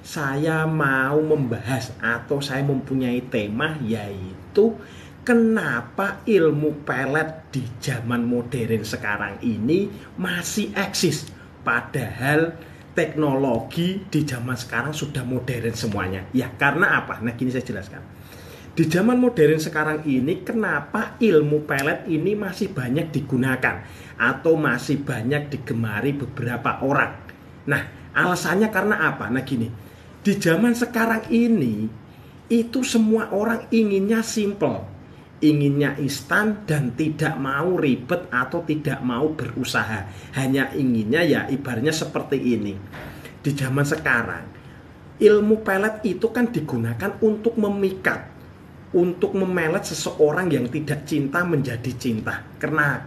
saya mau membahas atau saya mempunyai tema, yaitu kenapa ilmu pelet di zaman modern sekarang ini masih eksis, padahal teknologi di zaman sekarang sudah modern semuanya. Ya, karena apa? Nah, gini saya jelaskan. Di zaman modern sekarang ini, kenapa ilmu pelet ini masih banyak digunakan atau masih banyak digemari beberapa orang? Nah, alasannya karena apa? Nah, gini. Di zaman sekarang ini, itu semua orang inginnya simple, inginnya instan dan tidak mau ribet atau tidak mau berusaha. Hanya inginnya ya ibaratnya seperti ini. Di zaman sekarang, ilmu pelet itu kan digunakan untuk memikat, untuk memelet seseorang yang tidak cinta menjadi cinta. Karena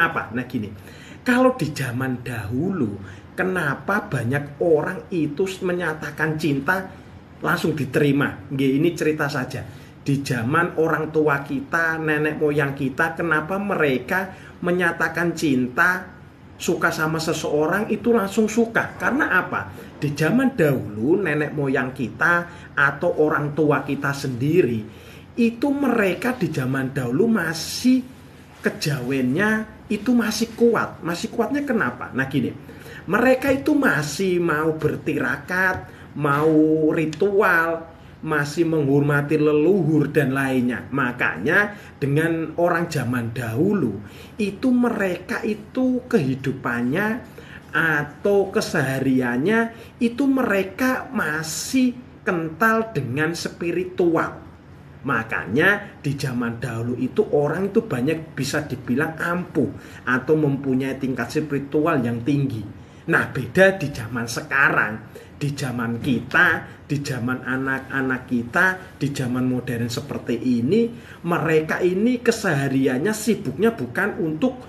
apa? Nah, gini. Kalau di zaman dahulu, kenapa banyak orang itu menyatakan cinta langsung diterima? Ini cerita saja. Di zaman orang tua kita, nenek moyang kita, kenapa mereka menyatakan cinta, suka sama seseorang itu langsung suka? Karena apa? Di zaman dahulu, nenek moyang kita atau orang tua kita sendiri, itu mereka di zaman dahulu masih kejawennya itu masih kuat. Masih kuatnya kenapa? Nah, gini. Mereka itu masih mau bertirakat, mau ritual, masih menghormati leluhur dan lainnya. Makanya dengan orang zaman dahulu, itu mereka itu kehidupannya atau kesehariannya itu mereka masih kental dengan spiritual. Makanya di zaman dahulu itu orang itu banyak bisa dibilang ampuh atau mempunyai tingkat spiritual yang tinggi. Nah, beda di zaman sekarang, di zaman kita, di zaman anak-anak kita, di zaman modern seperti ini, mereka ini kesehariannya sibuknya bukan untuk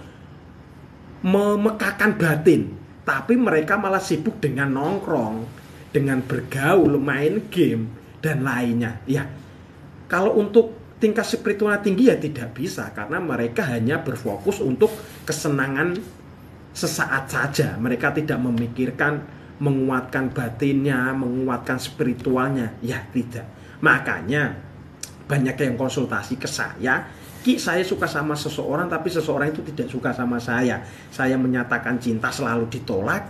memekakan batin, tapi mereka malah sibuk dengan nongkrong, dengan bergaul, main game, dan lainnya. Ya, kalau untuk tingkat spiritualnya tinggi ya tidak bisa, karena mereka hanya berfokus untuk kesenangan sesaat saja. Mereka tidak memikirkan menguatkan batinnya, menguatkan spiritualnya. Ya tidak. Makanya banyak yang konsultasi ke saya, Ki, saya suka sama seseorang tapi seseorang itu tidak suka sama saya. Saya menyatakan cinta selalu ditolak,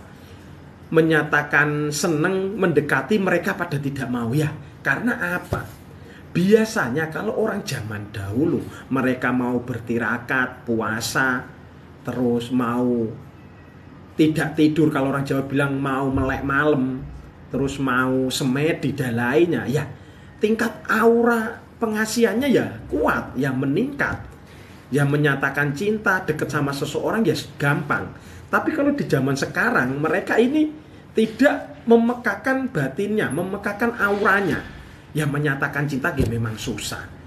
menyatakan senang mendekati mereka pada tidak mau. Ya, karena apa? Biasanya kalau orang zaman dahulu mereka mau bertirakat, puasa, terus mau tidak tidur, kalau orang Jawa bilang mau melek malam, terus mau semedi dan lainnya, ya tingkat aura pengasihannya ya kuat, ya meningkat, ya menyatakan cinta, dekat sama seseorang ya gampang. Tapi kalau di zaman sekarang mereka ini tidak memekakan batinnya, memekakan auranya, ya menyatakan cinta ya memang susah.